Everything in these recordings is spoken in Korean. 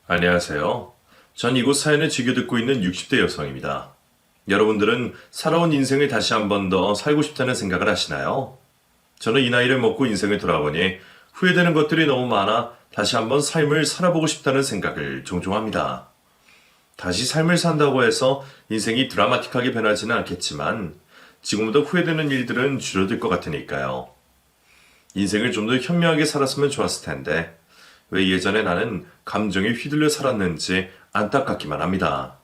안녕하세요. 전 이곳 사연을 즐겨 듣고 있는 60대 여성입니다. 여러분들은 살아온 인생을 다시 한 번 더 살고 싶다는 생각을 하시나요? 저는 이 나이를 먹고 인생을 돌아보니 후회되는 것들이 너무 많아 다시 한번 삶을 살아보고 싶다는 생각을 종종 합니다. 다시 삶을 산다고 해서 인생이 드라마틱하게 변하지는 않겠지만 지금보다 후회되는 일들은 줄어들 것 같으니까요. 인생을 좀 더 현명하게 살았으면 좋았을 텐데 왜 예전에 나는 감정에 휘둘려 살았는지 안타깝기만 합니다.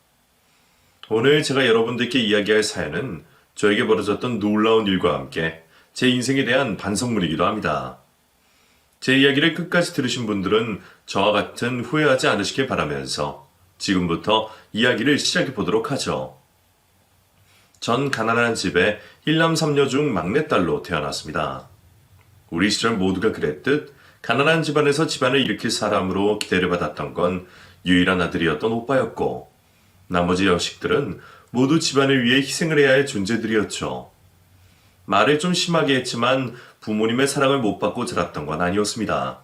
오늘 제가 여러분들께 이야기할 사연은 저에게 벌어졌던 놀라운 일과 함께 제 인생에 대한 반성문이기도 합니다. 제 이야기를 끝까지 들으신 분들은 저와 같은 후회하지 않으시길 바라면서 지금부터 이야기를 시작해 보도록 하죠. 전 가난한 집에 1남 3녀 중 막내딸로 태어났습니다. 우리 시절 모두가 그랬듯 가난한 집안에서 집안을 일으킬 사람으로 기대를 받았던 건 유일한 아들이었던 오빠였고 나머지 여식들은 모두 집안을 위해 희생을 해야 할 존재들이었죠. 말을 좀 심하게 했지만 부모님의 사랑을 못 받고 자랐던 건 아니었습니다.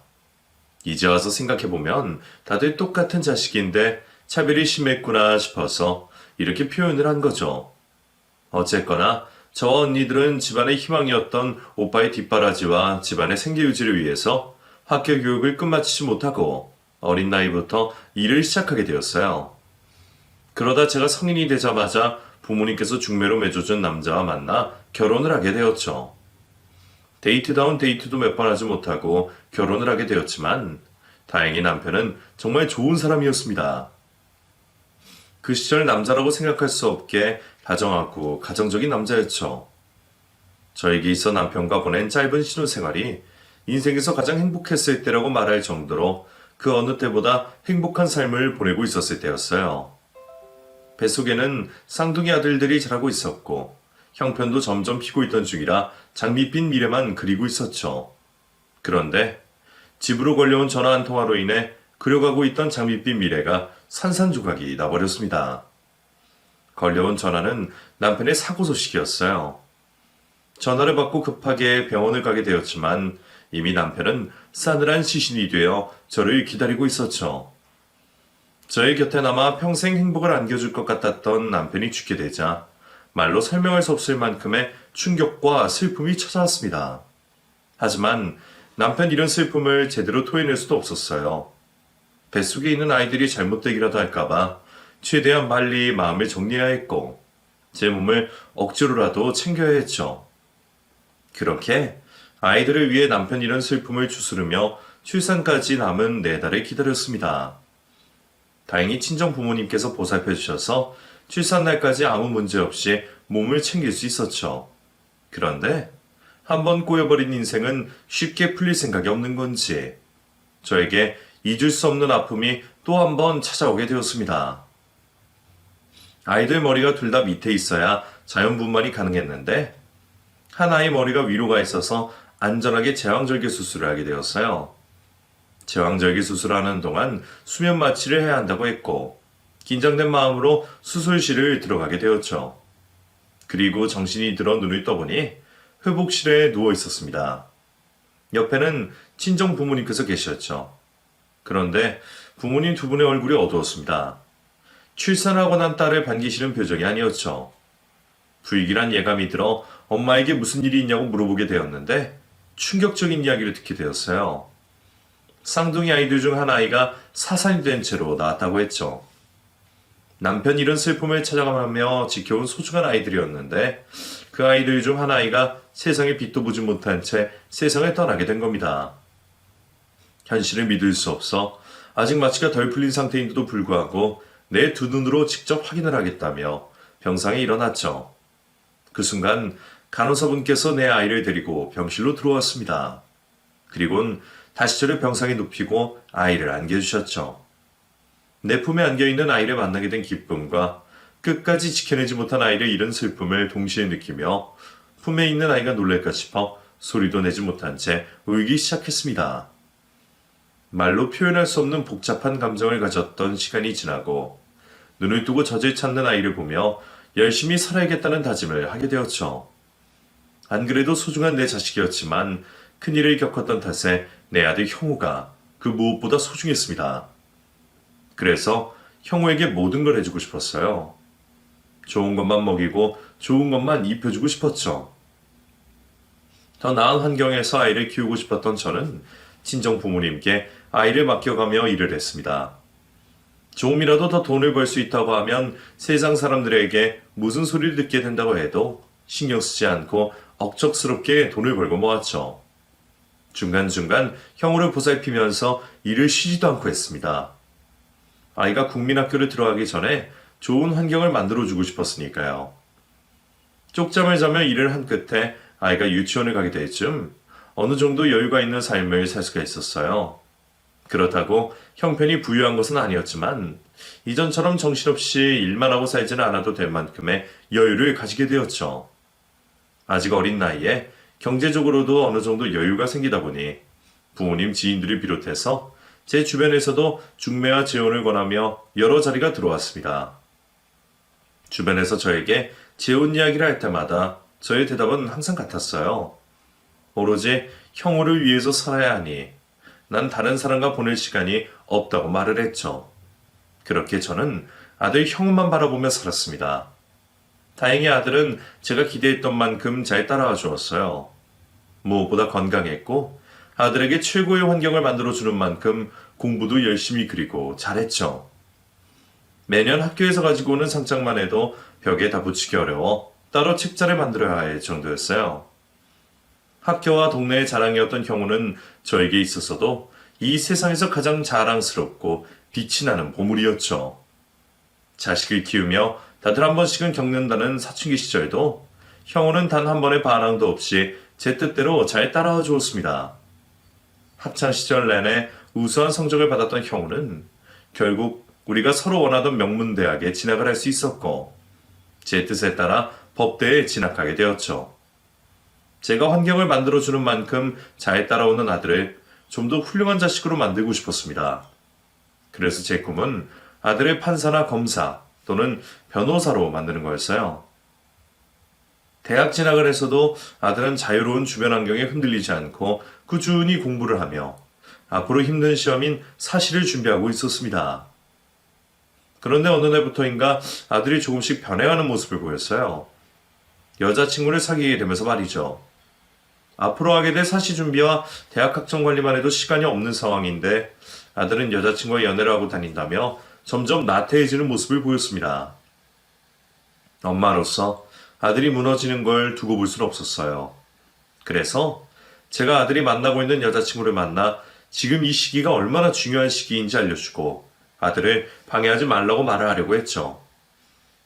이제 와서 생각해보면 다들 똑같은 자식인데 차별이 심했구나 싶어서 이렇게 표현을 한 거죠. 어쨌거나 저와 언니들은 집안의 희망이었던 오빠의 뒷바라지와 집안의 생계 유지를 위해서 학교 교육을 끝마치지 못하고 어린 나이부터 일을 시작하게 되었어요. 그러다 제가 성인이 되자마자 부모님께서 중매로 맺어준 남자와 만나 결혼을 하게 되었죠. 데이트다운 데이트도 몇 번 하지 못하고 결혼을 하게 되었지만 다행히 남편은 정말 좋은 사람이었습니다. 그 시절 남자라고 생각할 수 없게 다정하고 가정적인 남자였죠. 저에게 있어 남편과 보낸 짧은 신혼생활이 인생에서 가장 행복했을 때라고 말할 정도로 그 어느 때보다 행복한 삶을 보내고 있었을 때였어요. 뱃속에는 쌍둥이 아들들이 자라고 있었고 형편도 점점 피고 있던 중이라 장밋빛 미래만 그리고 있었죠. 그런데 집으로 걸려온 전화 한 통화로 인해 그려가고 있던 장밋빛 미래가 산산조각이 나버렸습니다. 걸려온 전화는 남편의 사고 소식이었어요. 전화를 받고 급하게 병원을 가게 되었지만 이미 남편은 싸늘한 시신이 되어 저를 기다리고 있었죠. 저의 곁에 남아 평생 행복을 안겨줄 것 같았던 남편이 죽게 되자 말로 설명할 수 없을 만큼의 충격과 슬픔이 찾아왔습니다. 하지만 남편 이런 슬픔을 제대로 토해낼 수도 없었어요. 뱃속에 있는 아이들이 잘못되기라도 할까봐 최대한 빨리 마음을 정리해야 했고 제 몸을 억지로라도 챙겨야 했죠. 그렇게 아이들을 위해 남편 이런 슬픔을 추스르며 출산까지 남은 4달을 기다렸습니다. 다행히 친정 부모님께서 보살펴 주셔서 출산날까지 아무 문제 없이 몸을 챙길 수 있었죠. 그런데 한번 꼬여버린 인생은 쉽게 풀릴 생각이 없는 건지 저에게 잊을 수 없는 아픔이 또 한 번 찾아오게 되었습니다. 아이들 머리가 둘 다 밑에 있어야 자연분만이 가능했는데 한 아이 머리가 위로 가 있어서 안전하게 제왕절개 수술을 하게 되었어요. 제왕절개 수술하는 동안 수면 마취를 해야 한다고 했고 긴장된 마음으로 수술실을 들어가게 되었죠. 그리고 정신이 들어 눈을 떠보니 회복실에 누워 있었습니다. 옆에는 친정 부모님께서 계셨죠. 그런데 부모님 두 분의 얼굴이 어두웠습니다. 출산하고 난 딸을 반기시는 표정이 아니었죠. 불길한 예감이 들어 엄마에게 무슨 일이 있냐고 물어보게 되었는데 충격적인 이야기를 듣게 되었어요. 쌍둥이 아이들 중 한 아이가 사산이 된 채로 나왔다고 했죠. 남편 이런 슬픔을 찾아가며 지켜온 소중한 아이들이었는데 그 아이들 중 한 아이가 세상에 빛도 보지 못한 채 세상을 떠나게 된 겁니다. 현실을 믿을 수 없어 아직 마취가 덜 풀린 상태인데도 불구하고 내 두 눈으로 직접 확인을 하겠다며 병상에 일어났죠. 그 순간 간호사분께서 내 아이를 데리고 병실로 들어왔습니다. 그리곤 다시 저를 병상에 눕히고 아이를 안겨주셨죠. 내 품에 안겨있는 아이를 만나게 된 기쁨과 끝까지 지켜내지 못한 아이를 잃은 슬픔을 동시에 느끼며 품에 있는 아이가 놀랄까 싶어 소리도 내지 못한 채 울기 시작했습니다. 말로 표현할 수 없는 복잡한 감정을 가졌던 시간이 지나고 눈을 뜨고 젖을 찾는 아이를 보며 열심히 살아야겠다는 다짐을 하게 되었죠. 안 그래도 소중한 내 자식이었지만 큰일을 겪었던 탓에 내 아들 형우가 그 무엇보다 소중했습니다. 그래서 형우에게 모든 걸 해주고 싶었어요. 좋은 것만 먹이고 좋은 것만 입혀주고 싶었죠. 더 나은 환경에서 아이를 키우고 싶었던 저는 친정 부모님께 아이를 맡겨가며 일을 했습니다. 조금이라도 더 돈을 벌 수 있다고 하면 세상 사람들에게 무슨 소리를 듣게 된다고 해도 신경 쓰지 않고 억척스럽게 돈을 벌고 모았죠. 중간중간 형우를 보살피면서 일을 쉬지도 않고 했습니다. 아이가 국민학교를 들어가기 전에 좋은 환경을 만들어주고 싶었으니까요. 쪽잠을 자며 일을 한 끝에 아이가 유치원을 가게 될 즈음 어느 정도 여유가 있는 삶을 살 수가 있었어요. 그렇다고 형편이 부유한 것은 아니었지만 이전처럼 정신없이 일만 하고 살지는 않아도 될 만큼의 여유를 가지게 되었죠. 아직 어린 나이에 경제적으로도 어느 정도 여유가 생기다 보니 부모님 지인들을 비롯해서 제 주변에서도 중매와 재혼을 권하며 여러 자리가 들어왔습니다. 주변에서 저에게 재혼 이야기를 할 때마다 저의 대답은 항상 같았어요. 오로지 형우를 위해서 살아야 하니 난 다른 사람과 보낼 시간이 없다고 말을 했죠. 그렇게 저는 아들 형우만 바라보며 살았습니다. 다행히 아들은 제가 기대했던 만큼 잘 따라와 주었어요. 무엇보다 건강했고 아들에게 최고의 환경을 만들어주는 만큼 공부도 열심히 그리고 잘했죠. 매년 학교에서 가지고 오는 상장만 해도 벽에 다 붙이기 어려워 따로 책자를 만들어야 할 정도였어요. 학교와 동네의 자랑이었던 형우는 저에게 있어서도 이 세상에서 가장 자랑스럽고 빛이 나는 보물이었죠. 자식을 키우며 다들 한 번씩은 겪는다는 사춘기 시절도 형우는 단 한 번의 반항도 없이 제 뜻대로 잘 따라와 주었습니다. 학창 시절 내내 우수한 성적을 받았던 형우는 결국 우리가 서로 원하던 명문대학에 진학을 할 수 있었고 제 뜻에 따라 법대에 진학하게 되었죠. 제가 환경을 만들어주는 만큼 잘 따라오는 아들을 좀 더 훌륭한 자식으로 만들고 싶었습니다. 그래서 제 꿈은 아들을 판사나 검사 또는 변호사로 만드는 거였어요. 대학 진학을 해서도 아들은 자유로운 주변 환경에 흔들리지 않고 꾸준히 공부를 하며 앞으로 힘든 시험인 사시를 준비하고 있었습니다. 그런데 어느 날부터인가 아들이 조금씩 변해가는 모습을 보였어요. 여자친구를 사귀게 되면서 말이죠. 앞으로 하게 될 사시 준비와 대학 학점 관리만 해도 시간이 없는 상황인데 아들은 여자친구와 연애를 하고 다닌다며 점점 나태해지는 모습을 보였습니다. 엄마로서 아들이 무너지는 걸 두고 볼 수는 없었어요. 그래서 제가 아들이 만나고 있는 여자친구를 만나 지금 이 시기가 얼마나 중요한 시기인지 알려주고 아들을 방해하지 말라고 말을 하려고 했죠.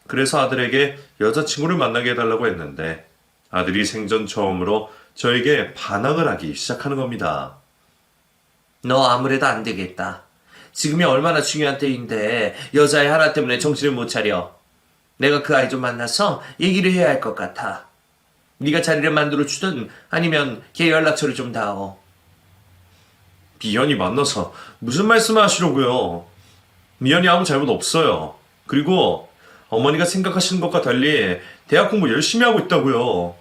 그래서 아들에게 여자친구를 만나게 해달라고 했는데 아들이 생전 처음으로 저에게 반항을 하기 시작하는 겁니다. 너 아무래도 안 되겠다. 지금이 얼마나 중요한 때인데 여자애 하나 때문에 정신을 못 차려. 내가 그 아이 좀 만나서 얘기를 해야 할 것 같아. 네가 자리를 만들어 주든 아니면 걔 연락처를 좀 다오. 미연이 만나서 무슨 말씀을 하시려고요? 미연이 아무 잘못 없어요. 그리고 어머니가 생각하시는 것과 달리 대학 공부 열심히 하고 있다고요.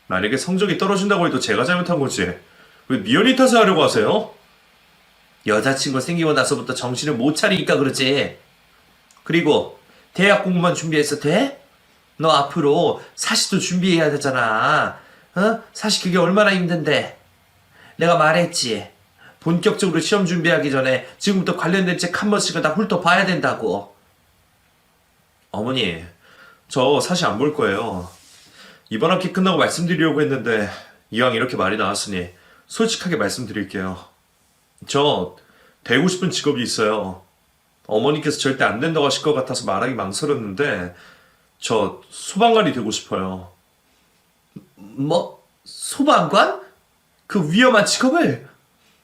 만약에 성적이 떨어진다고 해도 제가 잘못한 거지. 왜 미연이 탓을 하려고 하세요? 여자친구 생기고 나서부터 정신을 못 차리니까 그러지. 그리고 대학 공부만 준비해서 돼? 너 앞으로 사시도 준비해야 되잖아. 사시 그게 얼마나 힘든데. 내가 말했지. 본격적으로 시험 준비하기 전에 지금부터 관련된 책 한 번씩은 다 훑어봐야 된다고. 어머니, 저 사실 안 볼 거예요. 이번 학기 끝나고 말씀드리려고 했는데 이왕 이렇게 말이 나왔으니 솔직하게 말씀드릴게요. 저 되고 싶은 직업이 있어요. 어머니께서 절대 안 된다고 하실 것 같아서 말하기 망설였는데 저 소방관이 되고 싶어요. 뭐? 소방관? 그 위험한 직업을?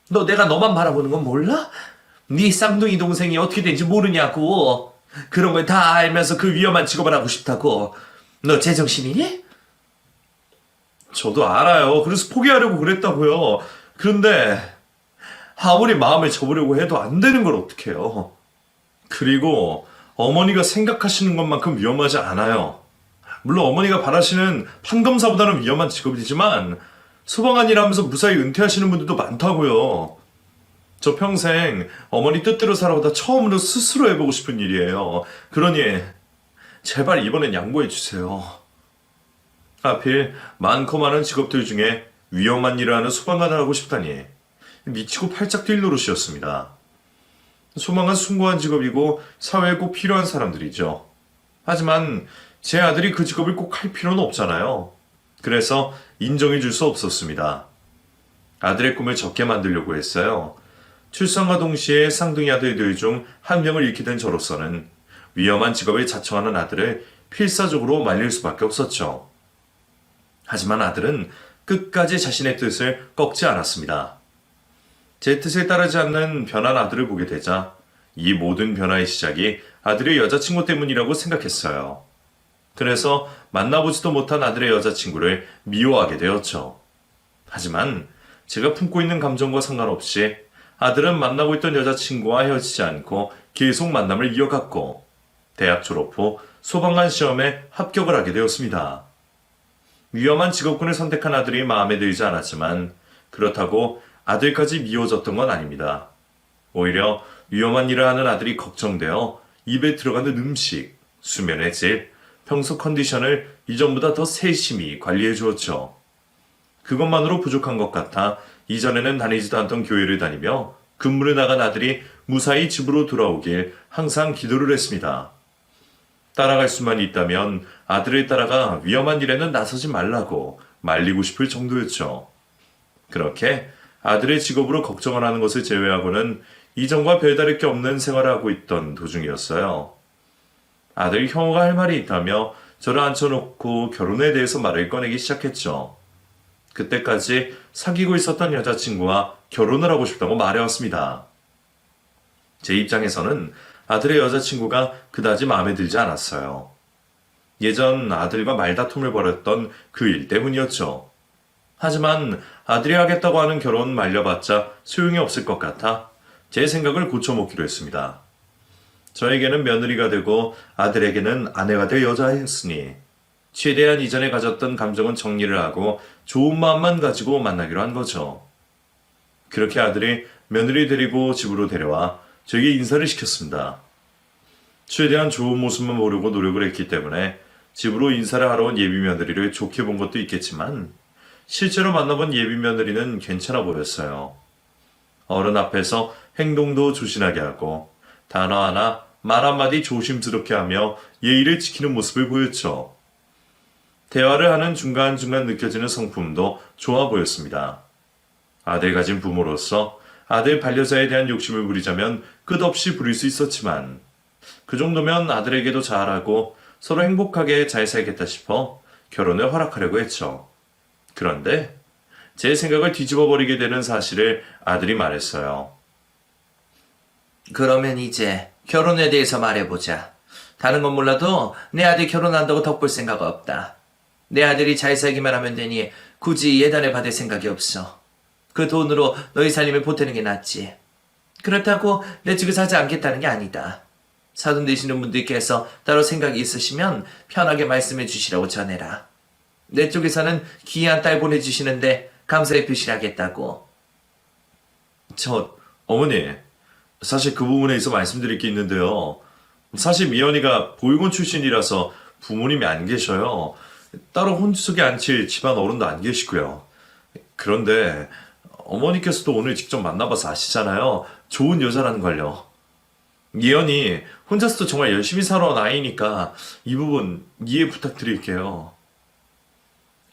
너 내가 너만 바라보는 건 몰라? 네 쌍둥이 동생이 어떻게 되는지 모르냐고. 그런 걸 다 알면서 그 위험한 직업을 하고 싶다고. 너 제정신이니? 저도 알아요. 그래서 포기하려고 그랬다고요. 그런데 아무리 마음을 접으려고 해도 안 되는 걸 어떡해요. 그리고 어머니가 생각하시는 것만큼 위험하지 않아요. 물론 어머니가 바라시는 판검사보다는 위험한 직업이지만 소방관이라면서 무사히 은퇴하시는 분들도 많다고요. 저 평생 어머니 뜻대로 살아오다 처음으로 스스로 해보고 싶은 일이에요. 그러니 제발 이번엔 양보해 주세요. 하필 많고 많은 직업들 중에 위험한 일을 하는 소방관을 하고 싶다니 미치고 팔짝 뛸 노릇이었습니다. 소방관 숭고한 직업이고 사회에 꼭 필요한 사람들이죠. 하지만 제 아들이 그 직업을 꼭 할 필요는 없잖아요. 그래서 인정해 줄 수 없었습니다. 아들의 꿈을 적게 만들려고 했어요. 출산과 동시에 쌍둥이 아들들 중 한 명을 잃게 된 저로서는 위험한 직업에 자청하는 아들을 필사적으로 말릴 수밖에 없었죠. 하지만 아들은 끝까지 자신의 뜻을 꺾지 않았습니다. 제 뜻에 따르지 않는 변한 아들을 보게 되자 이 모든 변화의 시작이 아들의 여자친구 때문이라고 생각했어요. 그래서 만나보지도 못한 아들의 여자친구를 미워하게 되었죠. 하지만 제가 품고 있는 감정과 상관없이 아들은 만나고 있던 여자친구와 헤어지지 않고 계속 만남을 이어갔고 대학 졸업 후 소방관 시험에 합격을 하게 되었습니다. 위험한 직업군을 선택한 아들이 마음에 들지 않았지만 그렇다고 아들까지 미워졌던 건 아닙니다. 오히려 위험한 일을 하는 아들이 걱정되어 입에 들어가는 음식, 수면의 질, 평소 컨디션을 이전보다 더 세심히 관리해 주었죠. 그것만으로 부족한 것 같아 이전에는 다니지도 않던 교회를 다니며 근무를 나간 아들이 무사히 집으로 돌아오길 항상 기도를 했습니다. 따라갈 수만 있다면 아들을 따라가 위험한 일에는 나서지 말라고 말리고 싶을 정도였죠. 그렇게 아들의 직업으로 걱정을 하는 것을 제외하고는 이전과 별다를 게 없는 생활을 하고 있던 도중이었어요. 아들 형우가 할 말이 있다며 저를 앉혀놓고 결혼에 대해서 말을 꺼내기 시작했죠. 그때까지 사귀고 있었던 여자친구와 결혼을 하고 싶다고 말해왔습니다. 제 입장에서는 아들의 여자친구가 그다지 마음에 들지 않았어요. 예전 아들과 말다툼을 벌였던 그 일 때문이었죠. 하지만 아들이 하겠다고 하는 결혼 말려봤자 소용이 없을 것 같아 제 생각을 고쳐먹기로 했습니다. 저에게는 며느리가 되고 아들에게는 아내가 될 여자였으니 최대한 이전에 가졌던 감정은 정리를 하고 좋은 마음만 가지고 만나기로 한 거죠. 그렇게 아들이 며느리 데리고 집으로 데려와 저에게 인사를 시켰습니다. 최대한 좋은 모습만 보려고 노력을 했기 때문에 집으로 인사를 하러 온 예비 며느리를 좋게 본 것도 있겠지만 실제로 만나본 예비 며느리는 괜찮아 보였어요. 어른 앞에서 행동도 조신하게 하고 단어 하나, 말 한마디 조심스럽게 하며 예의를 지키는 모습을 보였죠. 대화를 하는 중간중간 느껴지는 성품도 좋아 보였습니다. 아들 가진 부모로서 아들 반려자에 대한 욕심을 부리자면 끝없이 부릴 수 있었지만 그 정도면 아들에게도 잘하고 서로 행복하게 잘 살겠다 싶어 결혼을 허락하려고 했죠. 그런데 제 생각을 뒤집어 버리게 되는 사실을 아들이 말했어요. 그러면 이제 결혼에 대해서 말해보자. 다른 건 몰라도 내 아들 결혼한다고 덕볼 생각 없다. 내 아들이 잘 살기만 하면 되니 굳이 예단을 받을 생각이 없어. 그 돈으로 너희 살림을 보태는 게 낫지. 그렇다고 내 쪽에 사지 않겠다는 게 아니다. 사돈 되시는 분들께서 따로 생각이 있으시면 편하게 말씀해 주시라고 전해라. 내 쪽에서는 귀한 딸 보내주시는데 감사의 표시를 하겠다고. 어머니, 사실 그 부분에 있어 말씀드릴 게 있는데요. 사실 미연이가 보육원 출신이라서 부모님이 안 계셔요. 따로 혼수석에 앉힐 집안 어른도 안 계시고요. 그런데 어머니께서도 오늘 직접 만나봐서 아시잖아요. 좋은 여자라는 걸요. 예연이 혼자서도 정말 열심히 살아온 아이니까 이 부분 이해 부탁드릴게요.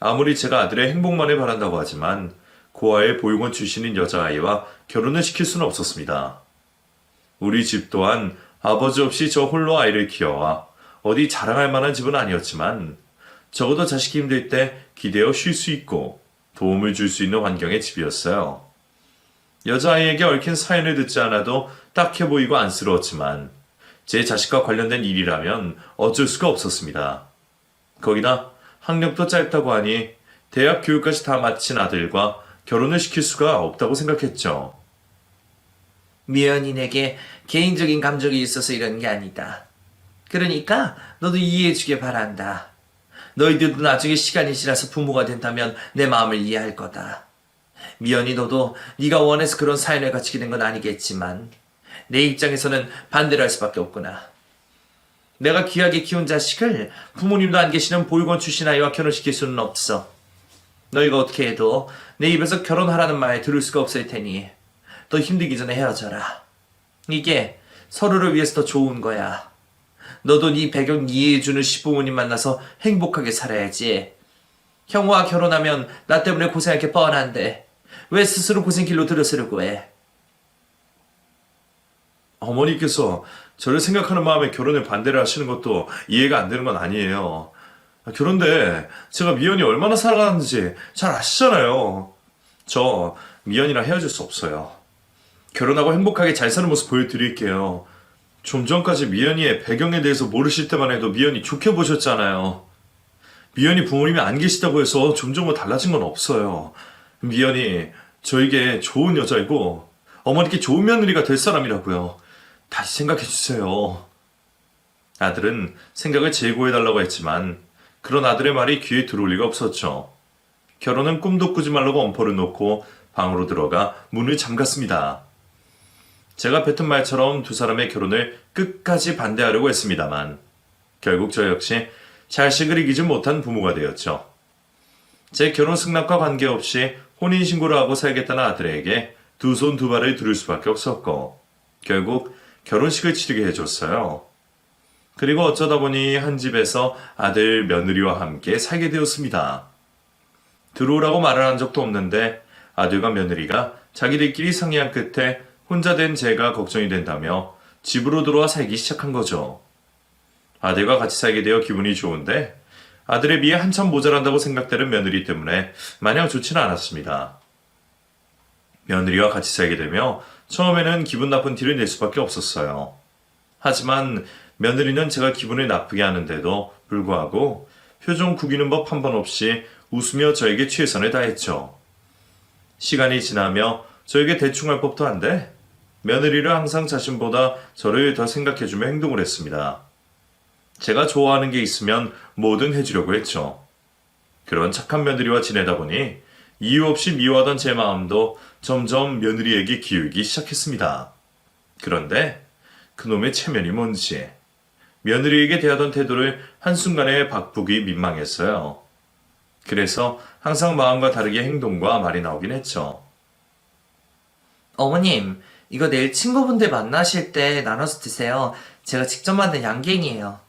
아무리 제가 아들의 행복만을 바란다고 하지만 고아의 보육원 출신인 여자아이와 결혼을 시킬 수는 없었습니다. 우리 집 또한 아버지 없이 저 홀로 아이를 키워와 어디 자랑할 만한 집은 아니었지만 적어도 자식이 힘들 때 기대어 쉴 수 있고 도움을 줄 수 있는 환경의 집이었어요. 여자아이에게 얽힌 사연을 듣지 않아도 딱해 보이고 안쓰러웠지만 제 자식과 관련된 일이라면 어쩔 수가 없었습니다. 거기다 학력도 짧다고 하니 대학 교육까지 다 마친 아들과 결혼을 시킬 수가 없다고 생각했죠. 미연인에게 개인적인 감정이 있어서 이런 게 아니다. 그러니까 너도 이해해주길 바란다. 너희들도 나중에 시간이 지나서 부모가 된다면 내 마음을 이해할 거다. 미연이 너도 네가 원해서 그런 사연을 갖추게 된 건 아니겠지만 내 입장에서는 반대를 할 수밖에 없구나. 내가 귀하게 키운 자식을 부모님도 안 계시는 보육원 출신 아이와 결혼시킬 수는 없어. 너희가 어떻게 해도 내 입에서 결혼하라는 말 들을 수가 없을 테니 더 힘들기 전에 헤어져라. 이게 서로를 위해서 더 좋은 거야. 너도 네 배경 이해해주는 시부모님 만나서 행복하게 살아야지. 형우와 결혼하면 나 때문에 고생할 게 뻔한데 왜 스스로 고생길로 들어서려고 해? 어머니께서 저를 생각하는 마음에 결혼에 반대를 하시는 것도 이해가 안 되는 건 아니에요. 그런데 제가 미연이 얼마나 사랑하는지 잘 아시잖아요. 저 미연이랑 헤어질 수 없어요. 결혼하고 행복하게 잘 사는 모습 보여드릴게요. 좀 전까지 미연이의 배경에 대해서 모르실 때만 해도 미연이 좋게 보셨잖아요. 미연이 부모님이 안 계시다고 해서 점점 뭐 달라진 건 없어요. 미연이 저에게 좋은 여자이고 어머니께 좋은 며느리가 될 사람이라고요. 다시 생각해 주세요. 아들은 생각을 재고해달라고 했지만 그런 아들의 말이 귀에 들어올 리가 없었죠. 결혼은 꿈도 꾸지 말라고 엄포를 놓고 방으로 들어가 문을 잠갔습니다. 제가 뱉은 말처럼 두 사람의 결혼을 끝까지 반대하려고 했습니다만 결국 저 역시 자식을 이기지 못한 부모가 되었죠. 제 결혼 승낙과 관계없이 혼인신고를 하고 살겠다는 아들에게 두 손 두 발을 두를 수밖에 없었고 결국 결혼식을 치르게 해줬어요. 그리고 어쩌다 보니 한 집에서 아들 며느리와 함께 살게 되었습니다. 들어오라고 말을 한 적도 없는데 아들과 며느리가 자기들끼리 상의한 끝에 혼자 된 제가 걱정이 된다며 집으로 들어와 살기 시작한 거죠. 아들과 같이 살게 되어 기분이 좋은데 아들에 비해 한참 모자란다고 생각되는 며느리 때문에 마냥 좋지는 않았습니다. 며느리와 같이 살게 되며 처음에는 기분 나쁜 티를 낼 수밖에 없었어요. 하지만 며느리는 제가 기분을 나쁘게 하는데도 불구하고 표정 구기는 법 한 번 없이 웃으며 저에게 최선을 다했죠. 시간이 지나며 저에게 대충 할 법도 한데 며느리를 항상 자신보다 저를 더 생각해주며 행동을 했습니다. 제가 좋아하는 게 있으면 뭐든 해주려고 했죠. 그런 착한 며느리와 지내다 보니 이유 없이 미워하던 제 마음도 점점 며느리에게 기울기 시작했습니다. 그런데 그놈의 체면이 뭔지 며느리에게 대하던 태도를 한순간에 바꾸기 민망했어요. 그래서 항상 마음과 다르게 행동과 말이 나오긴 했죠. 어머님, 이거 내일 친구분들 만나실 때 나눠서 드세요. 제가 직접 만든 양갱이에요.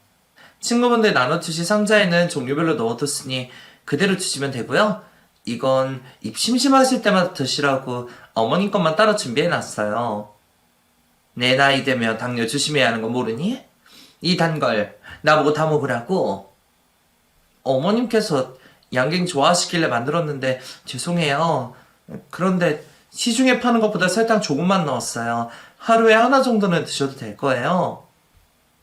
친구분들 나눠주실 상자에는 종류별로 넣어뒀으니 그대로 주시면 되고요. 이건 입 심심하실 때마다 드시라고 어머님 것만 따로 준비해놨어요. 내 나이 되면 당뇨 조심해야 하는 거 모르니? 이 단 걸 나보고 다 먹으라고. 어머님께서 양갱 좋아하시길래 만들었는데 죄송해요. 그런데 시중에 파는 것보다 설탕 조금만 넣었어요. 하루에 하나 정도는 드셔도 될 거예요.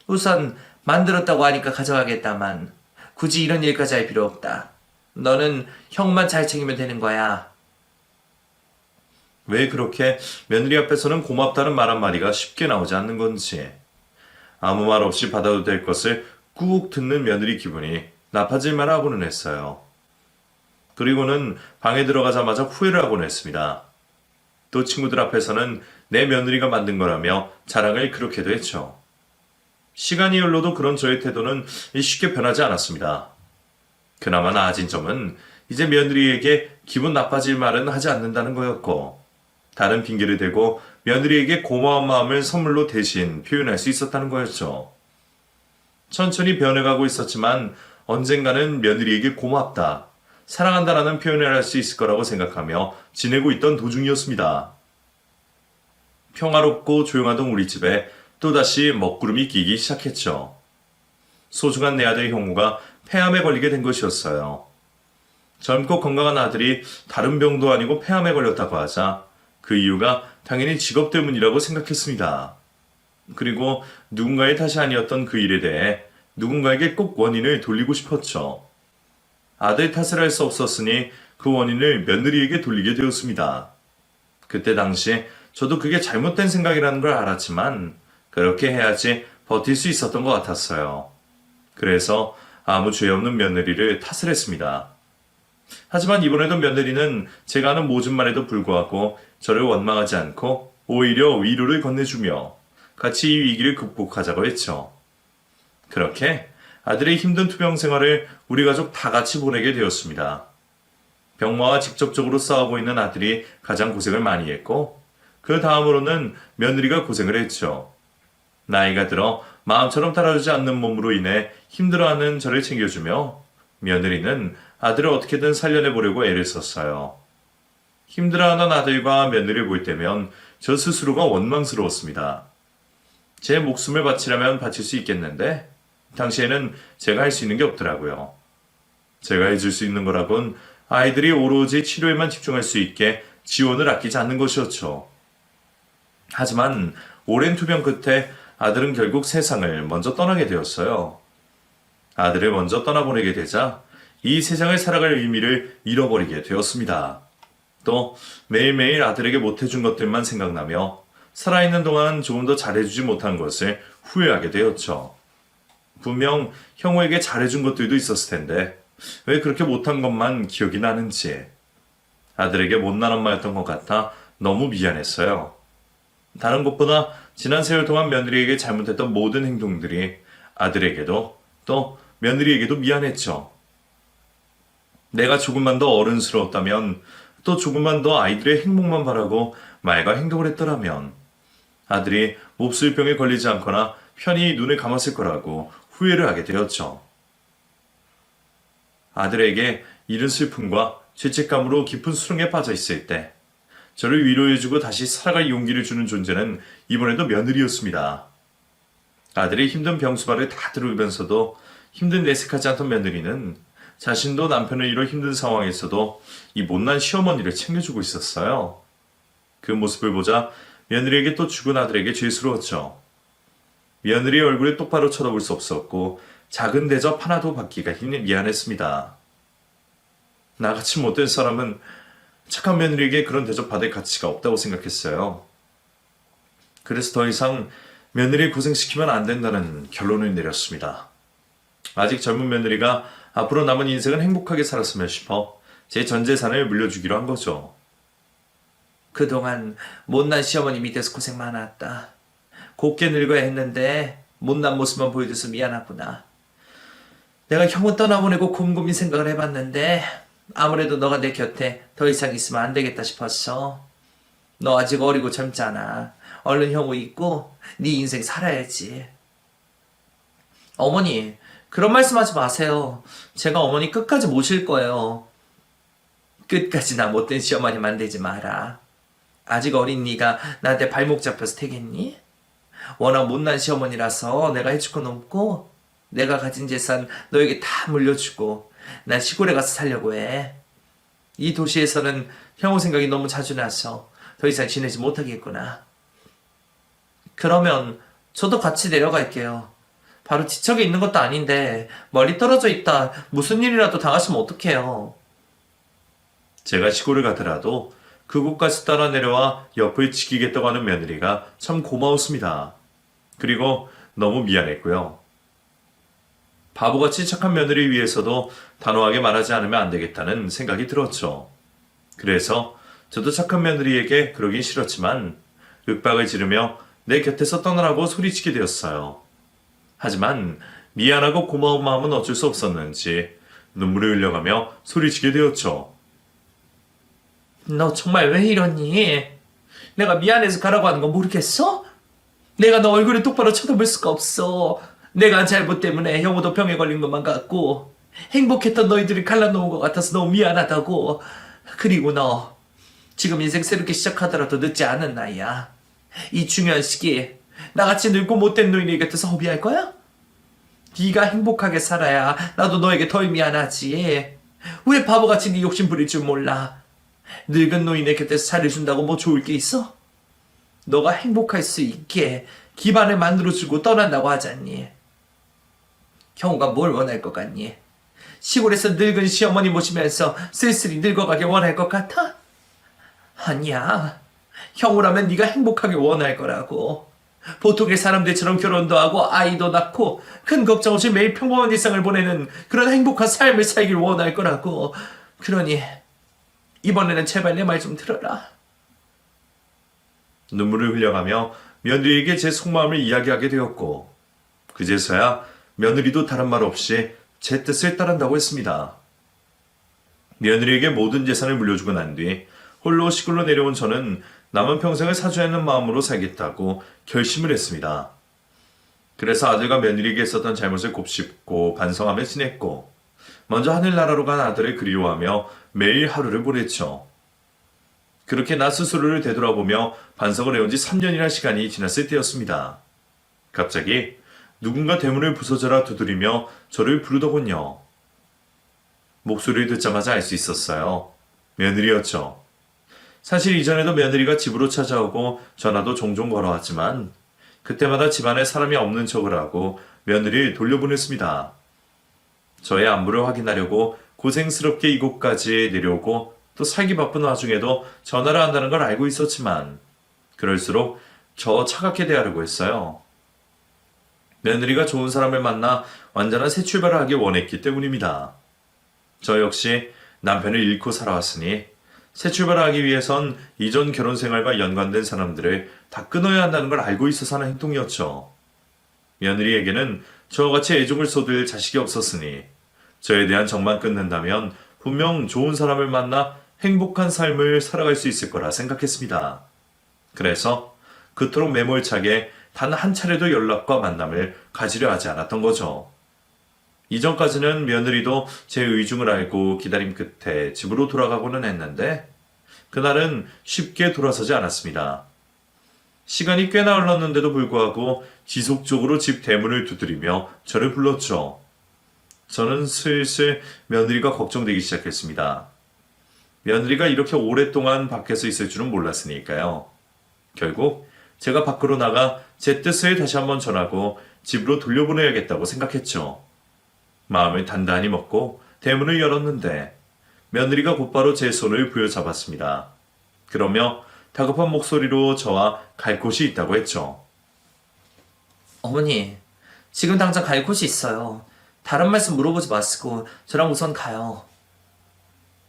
우선 만들었다고 하니까 가져가겠다만 굳이 이런 일까지 할 필요 없다. 너는 형만 잘 챙기면 되는 거야. 왜 그렇게 며느리 앞에서는 고맙다는 말 한마디가 쉽게 나오지 않는 건지 아무 말 없이 받아도 될 것을 꾹 듣는 며느리 기분이 나빠질 만하고는 했어요. 그리고는 방에 들어가자마자 후회를 하곤 했습니다. 또 친구들 앞에서는 내 며느리가 만든 거라며 자랑을 그렇게도 했죠. 시간이 흘러도 그런 저의 태도는 쉽게 변하지 않았습니다. 그나마 나아진 점은 이제 며느리에게 기분 나빠질 말은 하지 않는다는 거였고 다른 핑계를 대고 며느리에게 고마운 마음을 선물로 대신 표현할 수 있었다는 거였죠. 천천히 변해가고 있었지만 언젠가는 며느리에게 고맙다, 사랑한다라는 표현을 할 수 있을 거라고 생각하며 지내고 있던 도중이었습니다. 평화롭고 조용하던 우리 집에 또다시 먹구름이 끼기 시작했죠. 소중한 내 아들 형우가 폐암에 걸리게 된 것이었어요. 젊고 건강한 아들이 다른 병도 아니고 폐암에 걸렸다고 하자 그 이유가 당연히 직업 때문이라고 생각했습니다. 그리고 누군가의 탓이 아니었던 그 일에 대해 누군가에게 꼭 원인을 돌리고 싶었죠. 아들 탓을 할 수 없었으니 그 원인을 며느리에게 돌리게 되었습니다. 그때 당시 저도 그게 잘못된 생각이라는 걸 알았지만 그렇게 해야지 버틸 수 있었던 것 같았어요. 그래서 아무 죄 없는 며느리를 탓을 했습니다. 하지만 이번에도 며느리는 제가 하는 모진 말에도 불구하고 저를 원망하지 않고 오히려 위로를 건네주며 같이 이 위기를 극복하자고 했죠. 그렇게 아들의 힘든 투병 생활을 우리 가족 다 같이 보내게 되었습니다. 병마와 직접적으로 싸우고 있는 아들이 가장 고생을 많이 했고 그 다음으로는 며느리가 고생을 했죠. 나이가 들어 마음처럼 따라주지 않는 몸으로 인해 힘들어하는 저를 챙겨주며 며느리는 아들을 어떻게든 살려내보려고 애를 썼어요. 힘들어하는 아들과 며느리를 볼 때면 저 스스로가 원망스러웠습니다. 제 목숨을 바치라면 바칠 수 있겠는데 당시에는 제가 할 수 있는 게 없더라고요. 제가 해줄 수 있는 거라곤 아이들이 오로지 치료에만 집중할 수 있게 지원을 아끼지 않는 것이었죠. 하지만 오랜 투병 끝에 아들은 결국 세상을 먼저 떠나게 되었어요. 아들을 먼저 떠나보내게 되자 이 세상을 살아갈 의미를 잃어버리게 되었습니다. 또 매일매일 아들에게 못해준 것들만 생각나며 살아있는 동안 조금 더 잘해주지 못한 것을 후회하게 되었죠. 분명 형우에게 잘해준 것들도 있었을 텐데 왜 그렇게 못한 것만 기억이 나는지 아들에게 못난 엄마였던 것 같아 너무 미안했어요. 다른 것보다 지난 세월 동안 며느리에게 잘못했던 모든 행동들이 아들에게도 또 며느리에게도 미안했죠. 내가 조금만 더 어른스러웠다면 또 조금만 더 아이들의 행복만 바라고 말과 행동을 했더라면 아들이 몹쓸 병에 걸리지 않거나 편히 눈을 감았을 거라고 후회를 하게 되었죠. 아들에게 이른 슬픔과 죄책감으로 깊은 수렁에 빠져 있을 때 저를 위로해주고 다시 살아갈 용기를 주는 존재는 이번에도 며느리였습니다. 아들의 힘든 병수발을 다 들으면서도 힘든 내색하지 않던 며느리는 자신도 남편을 잃어 힘든 상황에서도 이 못난 시어머니를 챙겨주고 있었어요. 그 모습을 보자 며느리에게 또 죽은 아들에게 죄스러웠죠. 며느리의 얼굴에 똑바로 쳐다볼 수 없었고 작은 대접 하나도 받기가 미안했습니다. 나같이 못된 사람은 착한 며느리에게 그런 대접 받을 가치가 없다고 생각했어요. 그래서 더 이상 며느리 고생시키면 안 된다는 결론을 내렸습니다. 아직 젊은 며느리가 앞으로 남은 인생을 행복하게 살았으면 싶어 제 전 재산을 물려주기로 한 거죠. 그동안 못난 시어머니 밑에서 고생 많았다. 곱게 늙어야 했는데 못난 모습만 보여줘서 미안하구나. 내가 형은 떠나보내고 곰곰이 생각을 해봤는데 아무래도 너가 내 곁에 더 이상 있으면 안 되겠다 싶었어. 너 아직 어리고 젊잖아. 얼른 형우 있고 네 인생 살아야지. 어머니, 그런 말씀하지 마세요. 제가 어머니 끝까지 모실 거예요. 끝까지나 못된 시어머니 만들지 마라. 아직 어린 네가 나한테 발목 잡혀서 되겠니? 워낙 못난 시어머니라서 내가 해줄 건 없고 내가 가진 재산 너에게 다 물려주고 난 시골에 가서 살려고 해. 이 도시에서는 형우 생각이 너무 자주 나서 더 이상 지내지 못하겠구나. 그러면 저도 같이 내려갈게요. 바로 지척에 있는 것도 아닌데 멀리 떨어져 있다 무슨 일이라도 당하시면 어떡해요. 제가 시골을 가더라도 그곳까지 따라 내려와 옆을 지키겠다고 하는 며느리가 참 고마웠습니다. 그리고 너무 미안했고요. 바보같이 착한 며느리 위해서도 단호하게 말하지 않으면 안 되겠다는 생각이 들었죠. 그래서 저도 착한 며느리에게 그러긴 싫었지만 윽박을 지르며 내 곁에서 떠나라고 소리치게 되었어요. 하지만 미안하고 고마운 마음은 어쩔 수 없었는지 눈물을 흘려가며 소리치게 되었죠. 너 정말 왜 이러니? 내가 미안해서 가라고 하는 거 모르겠어? 내가 너 얼굴을 똑바로 쳐다볼 수가 없어. 내가 잘못 때문에 형우도 병에 걸린 것만 같고 행복했던 너희들이 갈라놓은 것 같아서 너무 미안하다고. 그리고 너 지금 인생 새롭게 시작하더라도 늦지 않은 나이야. 이 중요한 시기에 나같이 늙고 못된 노인의 곁에서 허비할 거야? 네가 행복하게 살아야 나도 너에게 덜 미안하지. 왜 바보같이 네 욕심 부릴 줄 몰라. 늙은 노인의 곁에서 잘해준다고 뭐 좋을 게 있어? 너가 행복할 수 있게 기반을 만들어주고 떠난다고 하잖니. 형우가 뭘 원할 것 같니? 시골에서 늙은 시어머니 모시면서 쓸쓸히 늙어가게 원할 것 같아? 아니야. 형우라면 네가 행복하게 원할 거라고. 보통의 사람들처럼 결혼도 하고 아이도 낳고 큰 걱정 없이 매일 평범한 일상을 보내는 그런 행복한 삶을 살길 원할 거라고. 그러니 이번에는 제발 내 말 좀 들어라. 눈물을 흘려가며 며느리에게 제 속마음을 이야기하게 되었고 그제서야 며느리도 다른 말 없이 제 뜻을 따른다고 했습니다. 며느리에게 모든 재산을 물려주고 난 뒤 홀로 시골로 내려온 저는 남은 평생을 사주하는 마음으로 살겠다고 결심을 했습니다. 그래서 아들과 며느리에게 있었던 잘못을 곱씹고 반성하며 지냈고 먼저 하늘나라로 간 아들을 그리워하며 매일 하루를 보냈죠. 그렇게 나 스스로를 되돌아보며 반성을 해온 지 3년이나 시간이 지났을 때였습니다. 갑자기 누군가 대문을 부서져라 두드리며 저를 부르더군요. 목소리를 듣자마자 알 수 있었어요. 며느리였죠. 사실 이전에도 며느리가 집으로 찾아오고 전화도 종종 걸어왔지만 그때마다 집안에 사람이 없는 척을 하고 며느리를 돌려보냈습니다. 저의 안부를 확인하려고 고생스럽게 이곳까지 내려오고 또 살기 바쁜 와중에도 전화를 한다는 걸 알고 있었지만 그럴수록 저 차갑게 대하려고 했어요. 며느리가 좋은 사람을 만나 완전한 새 출발을 하길 원했기 때문입니다. 저 역시 남편을 잃고 살아왔으니 새 출발을 하기 위해선 이전 결혼 생활과 연관된 사람들을 다 끊어야 한다는 걸 알고 있어서 하는 행동이었죠. 며느리에게는 저와 같이 애정을 쏟을 자식이 없었으니 저에 대한 정만 끊는다면 분명 좋은 사람을 만나 행복한 삶을 살아갈 수 있을 거라 생각했습니다. 그래서 그토록 매몰차게 단 한 차례도 연락과 만남을 가지려 하지 않았던 거죠. 이전까지는 며느리도 제 의중을 알고 기다림 끝에 집으로 돌아가고는 했는데 그날은 쉽게 돌아서지 않았습니다. 시간이 꽤나 흘렀는데도 불구하고 지속적으로 집 대문을 두드리며 저를 불렀죠. 저는 슬슬 며느리가 걱정되기 시작했습니다. 며느리가 이렇게 오랫동안 밖에서 있을 줄은 몰랐으니까요. 결국 제가 밖으로 나가 제 뜻을 다시 한번 전하고 집으로 돌려보내야겠다고 생각했죠. 마음을 단단히 먹고 대문을 열었는데 며느리가 곧바로 제 손을 부여잡았습니다. 그러며 다급한 목소리로 저와 갈 곳이 있다고 했죠. 어머니, 지금 당장 갈 곳이 있어요. 다른 말씀 물어보지 마시고 저랑 우선 가요.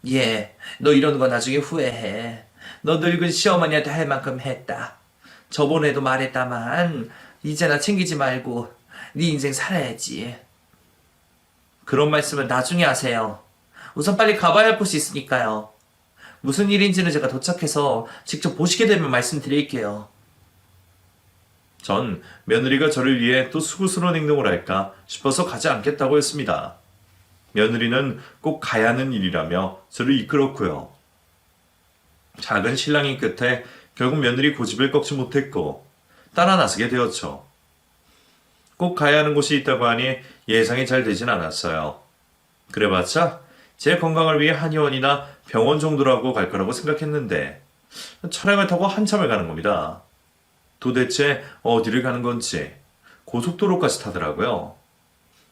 예, 너 이러는 거 나중에 후회해. 너 늙은 시어머니한테 할 만큼 했다. 저번에도 말했다만 이제나 챙기지 말고 네 인생 살아야지. 그런 말씀을 나중에 하세요. 우선 빨리 가봐야 할 곳이 있으니까요. 무슨 일인지는 제가 도착해서 직접 보시게 되면 말씀드릴게요. 전 며느리가 저를 위해 또 수고스러운 행동을 할까 싶어서 가지 않겠다고 했습니다. 며느리는 꼭 가야 하는 일이라며 저를 이끌었고요. 작은 실랑이 끝에 결국 며느리 고집을 꺾지 못했고 따라 나서게 되었죠. 꼭 가야 하는 곳이 있다고 하니 예상이 잘 되진 않았어요. 그래봤자 제 건강을 위해 한의원이나 병원 정도라고 갈 거라고 생각했는데 차량을 타고 한참을 가는 겁니다. 도대체 어디를 가는 건지 고속도로까지 타더라고요.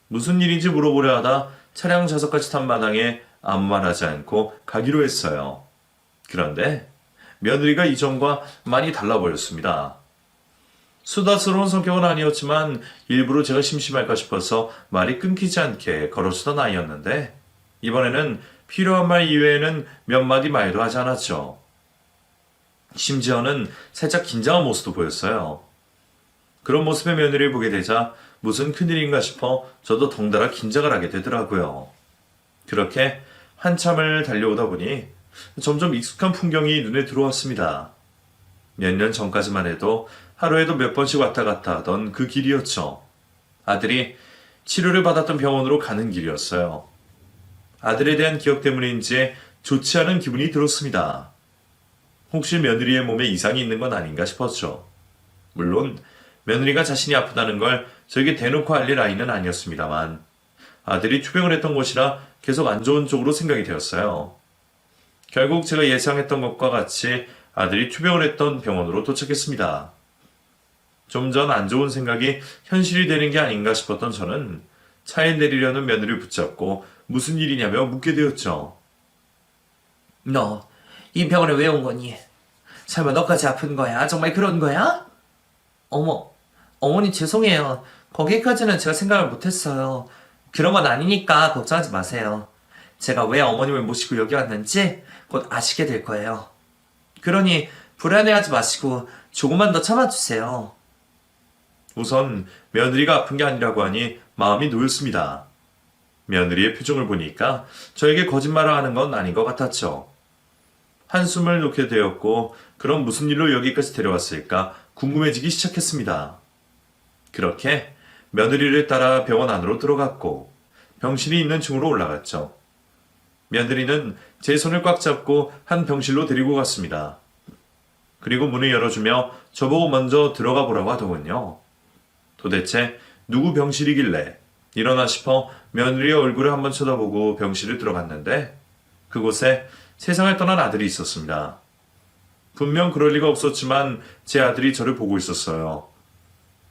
무슨 일인지 물어보려 하다 차량 좌석까지 탄 마당에 아무 말 하지 않고 가기로 했어요. 그런데 며느리가 이전과 많이 달라 보였습니다. 수다스러운 성격은 아니었지만 일부러 제가 심심할까 싶어서 말이 끊기지 않게 걸어주던 아이였는데 이번에는 필요한 말 이외에는 몇 마디 말도 하지 않았죠. 심지어는 살짝 긴장한 모습도 보였어요. 그런 모습의 며느리를 보게 되자 무슨 큰일인가 싶어 저도 덩달아 긴장을 하게 되더라고요. 그렇게 한참을 달려오다 보니 점점 익숙한 풍경이 눈에 들어왔습니다. 몇 년 전까지만 해도 하루에도 몇 번씩 왔다 갔다 하던 그 길이었죠. 아들이 치료를 받았던 병원으로 가는 길이었어요. 아들에 대한 기억 때문인지 좋지 않은 기분이 들었습니다. 혹시 며느리의 몸에 이상이 있는 건 아닌가 싶었죠. 물론 며느리가 자신이 아프다는 걸 저에게 대놓고 알릴 아이는 아니었습니다만 아들이 투병을 했던 곳이라 계속 안 좋은 쪽으로 생각이 되었어요. 결국 제가 예상했던 것과 같이 아들이 투병을 했던 병원으로 도착했습니다. 좀 전 안 좋은 생각이 현실이 되는 게 아닌가 싶었던 저는 차에 내리려는 며느리를 붙잡고 무슨 일이냐며 묻게 되었죠. 너 이 병원에 왜 온 거니? 설마 너까지 아픈 거야? 정말 그런 거야? 어머니 죄송해요. 거기까지는 제가 생각을 못했어요. 그런 건 아니니까 걱정하지 마세요. 제가 왜 어머님을 모시고 여기 왔는지 곧 아시게 될 거예요. 그러니 불안해하지 마시고 조금만 더 참아주세요. 우선 며느리가 아픈 게 아니라고 하니 마음이 놓였습니다. 며느리의 표정을 보니까 저에게 거짓말을 하는 건 아닌 것 같았죠. 한숨을 놓게 되었고 그럼 무슨 일로 여기까지 데려왔을까 궁금해지기 시작했습니다. 그렇게 며느리를 따라 병원 안으로 들어갔고 병실이 있는 층으로 올라갔죠. 며느리는 제 손을 꽉 잡고 한 병실로 데리고 갔습니다. 그리고 문을 열어주며 저보고 먼저 들어가 보라고 하더군요. 도대체 누구 병실이길래 일어나 싶어 며느리의 얼굴을 한번 쳐다보고 병실을 들어갔는데 그곳에 세상을 떠난 아들이 있었습니다. 분명 그럴 리가 없었지만 제 아들이 저를 보고 있었어요.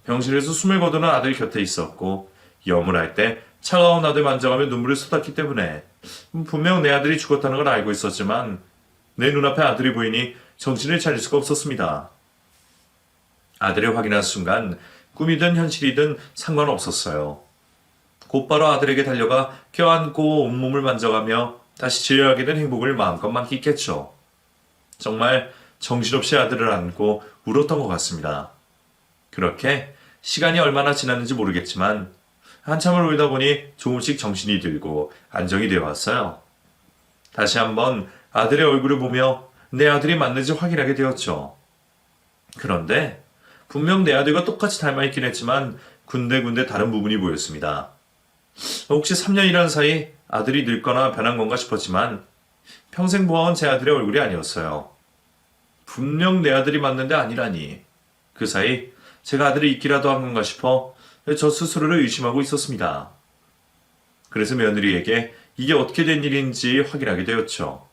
병실에서 숨을 거두는 아들 곁에 있었고 염을 때 차가운 아들 만져가며 눈물을 쏟았기 때문에 분명 내 아들이 죽었다는 걸 알고 있었지만 내 눈앞에 아들이 보이니 정신을 차릴 수가 없었습니다. 아들을 확인한 순간 꿈이든 현실이든 상관없었어요. 곧바로 아들에게 달려가 껴안고 온몸을 만져가며 다시 지어하게 된 행복을 마음껏 만끽했죠. 정말 정신없이 아들을 안고 울었던 것 같습니다. 그렇게 시간이 얼마나 지났는지 모르겠지만 한참을 울다 보니 조금씩 정신이 들고 안정이 되어 왔어요. 다시 한번 아들의 얼굴을 보며 내 아들이 맞는지 확인하게 되었죠. 그런데 분명 내 아들과 똑같이 닮아있긴 했지만 군데군데 다른 부분이 보였습니다. 혹시 3년이란 사이 아들이 늙거나 변한 건가 싶었지만 평생 보아온 제 아들의 얼굴이 아니었어요. 분명 내 아들이 맞는데 아니라니. 그 사이 제가 아들이 있기라도 한 건가 싶어 저 스스로를 의심하고 있었습니다. 그래서 며느리에게 이게 어떻게 된 일인지 확인하게 되었죠.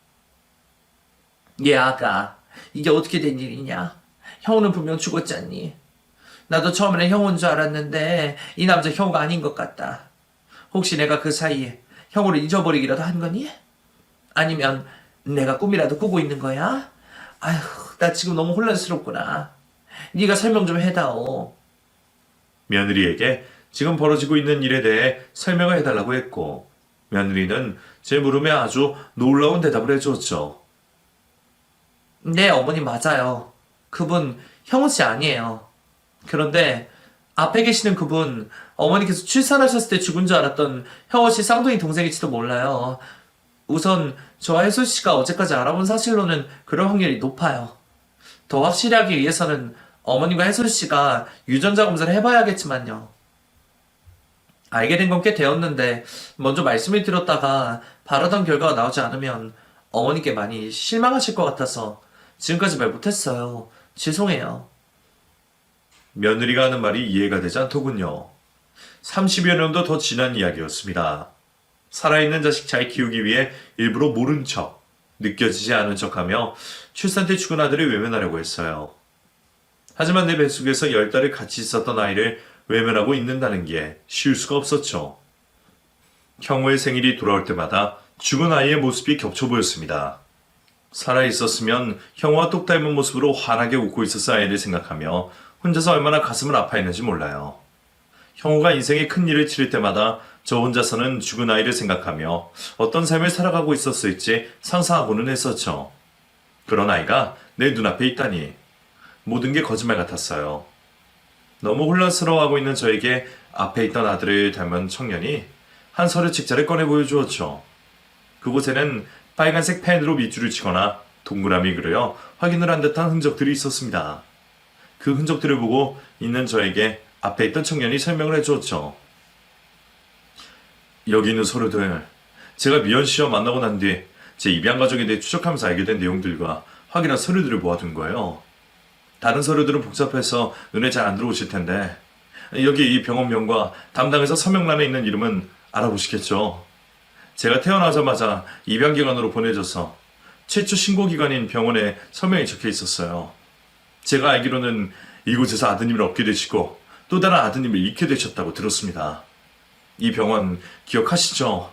예, 아가. 이게 어떻게 된 일이냐? 형우는 분명 죽었잖니. 나도 처음에는 형우인 줄 알았는데 이 남자 형우가 아닌 것 같다. 혹시 내가 그 사이에 형우를 잊어버리기라도 한 거니? 아니면 내가 꿈이라도 꾸고 있는 거야? 아휴, 나 지금 너무 혼란스럽구나. 네가 설명 좀 해다오. 며느리에게 지금 벌어지고 있는 일에 대해 설명을 해달라고 했고 며느리는 제 물음에 아주 놀라운 대답을 해주었죠. 네, 어머니 맞아요. 그분 형우 씨 아니에요. 그런데 앞에 계시는 그분 어머니께서 출산하셨을 때 죽은 줄 알았던 형우 씨 쌍둥이 동생일지도 몰라요. 우선 저와 혜솔 씨가 어제까지 알아본 사실로는 그럴 확률이 높아요. 더 확실히 하기 위해서는 어머님과 혜솔 씨가 유전자 검사를 해봐야겠지만요. 알게 된 건 꽤 되었는데 먼저 말씀을 드렸다가 바라던 결과가 나오지 않으면 어머니께 많이 실망하실 것 같아서 지금까지 말 못했어요. 죄송해요. 며느리가 하는 말이 이해가 되지 않더군요. 30여 년도 더 지난 이야기였습니다. 살아있는 자식 잘 키우기 위해 일부러 모른 척, 느껴지지 않은 척하며 출산 때 죽은 아들을 외면하려고 했어요. 하지만 내 뱃속에서 10달을 같이 있었던 아이를 외면하고 있는다는 게 쉬울 수가 없었죠. 형우의 생일이 돌아올 때마다 죽은 아이의 모습이 겹쳐 보였습니다. 살아있었으면 형우와 똑 닮은 모습으로 환하게 웃고 있었을 아이를 생각하며 혼자서 얼마나 가슴을 아파했는지 몰라요. 형우가 인생의 큰 일을 치를 때마다 저 혼자서는 죽은 아이를 생각하며 어떤 삶을 살아가고 있었을지 상상하고는 했었죠. 그런 아이가 내 눈앞에 있다니 모든 게 거짓말 같았어요. 너무 혼란스러워하고 있는 저에게 앞에 있던 아들을 닮은 청년이 한 서류 책자를 꺼내 보여주었죠. 그곳에는 빨간색 펜으로 밑줄을 치거나 동그라미 그려 확인을 한 듯한 흔적들이 있었습니다. 그 흔적들을 보고 있는 저에게 앞에 있던 청년이 설명을 해주었죠. 여기 있는 서류들, 제가 미연 씨와 만나고 난 뒤 제 입양 가족에 대해 추적하면서 알게 된 내용들과 확인한 서류들을 모아둔 거예요. 다른 서류들은 복잡해서 눈에 잘 안 들어오실 텐데 여기 이 병원명과 담당에서 서명란에 있는 이름은 알아보시겠죠. 제가 태어나자마자 입양기관으로 보내져서 최초 신고기관인 병원에 서명이 적혀 있었어요. 제가 알기로는 이곳에서 아드님을 얻게 되시고 또 다른 아드님을 잃게 되셨다고 들었습니다. 이 병원 기억하시죠?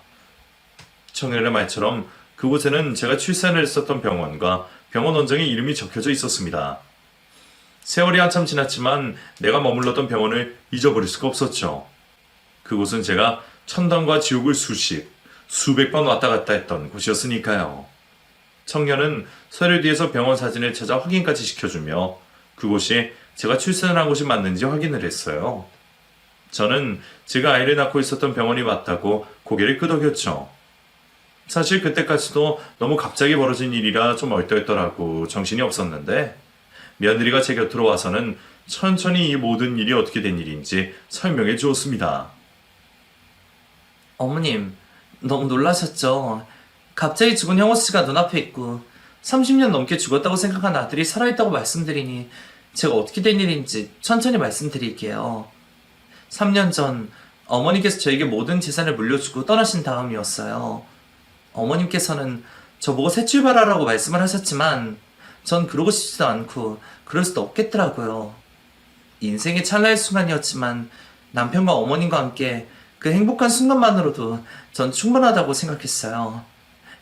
청년의 말처럼 그곳에는 제가 출산을 했었던 병원과 병원 원장의 이름이 적혀져 있었습니다. 세월이 한참 지났지만 내가 머물렀던 병원을 잊어버릴 수가 없었죠. 그곳은 제가 천당과 지옥을 수십, 수백 번 왔다 갔다 했던 곳이었으니까요. 청년은 서류 뒤에서 병원 사진을 찾아 확인까지 시켜주며 그곳이 제가 출산한 곳이 맞는지 확인을 했어요. 저는 제가 아이를 낳고 있었던 병원이 맞다고 고개를 끄덕였죠. 사실 그때까지도 너무 갑자기 벌어진 일이라 좀 얼떨떨하고 정신이 없었는데 며느리가 제 곁으로 와서는 천천히 이 모든 일이 어떻게 된 일인지 설명해 주었습니다. 어머님, 너무 놀라셨죠? 갑자기 죽은 형호 씨가 눈앞에 있고 30년 넘게 죽었다고 생각한 아들이 살아있다고 말씀드리니 제가 어떻게 된 일인지 천천히 말씀드릴게요. 3년 전 어머니께서 저에게 모든 재산을 물려주고 떠나신 다음이었어요. 어머님께서는 저보고 새 출발하라고 말씀을 하셨지만 전 그러고 싶지도 않고 그럴 수도 없겠더라고요. 인생의 찰나의 순간이었지만 남편과 어머님과 함께 그 행복한 순간만으로도 전 충분하다고 생각했어요.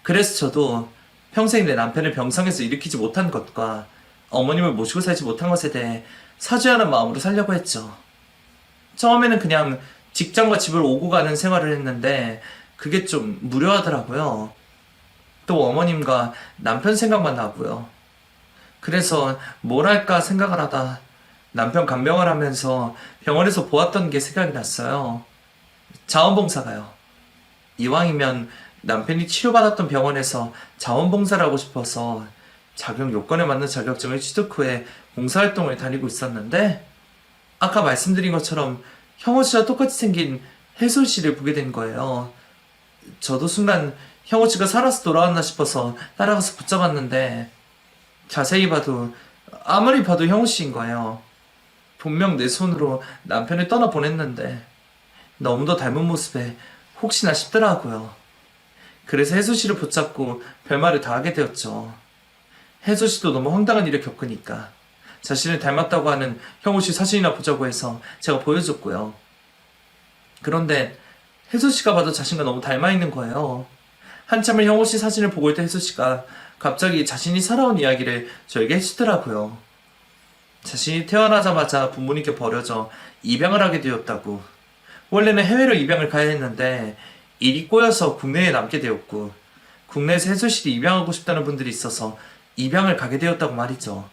그래서 저도 평생 내 남편을 병상에서 일으키지 못한 것과 어머님을 모시고 살지 못한 것에 대해 사죄하는 마음으로 살려고 했죠. 처음에는 그냥 직장과 집을 오고 가는 생활을 했는데 그게 좀 무료하더라고요. 또 어머님과 남편 생각만 나고요. 그래서 뭘 할까 생각을 하다 남편 간병을 하면서 병원에서 보았던 게 생각이 났어요. 자원봉사가요. 이왕이면 남편이 치료받았던 병원에서 자원봉사를 하고 싶어서 자격 요건에 맞는 자격증을 취득 후에 봉사활동을 다니고 있었는데 아까 말씀드린 것처럼 형호 씨와 똑같이 생긴 혜솔 씨를 보게 된 거예요. 저도 순간 형호 씨가 살아서 돌아왔나 싶어서 따라가서 붙잡았는데 자세히 봐도 아무리 봐도 형호 씨인 거예요. 분명 내 손으로 남편을 떠나보냈는데 너무도 닮은 모습에 혹시나 싶더라고요. 그래서 혜솔 씨를 붙잡고 별말을 다 하게 되었죠. 혜솔 씨도 너무 황당한 일을 겪으니까 자신을 닮았다고 하는 형호 씨 사진이나 보자고 해서 제가 보여줬고요. 그런데 혜솔 씨가 봐도 자신과 너무 닮아 있는 거예요. 한참을 형호 씨 사진을 보고 있던 혜솔 씨가 갑자기 자신이 살아온 이야기를 저에게 해주더라고요. 자신이 태어나자마자 부모님께 버려져 입양을 하게 되었다고. 원래는 해외로 입양을 가야 했는데 일이 꼬여서 국내에 남게 되었고 국내에서 혜솔 씨를 입양하고 싶다는 분들이 있어서 입양을 가게 되었다고 말이죠.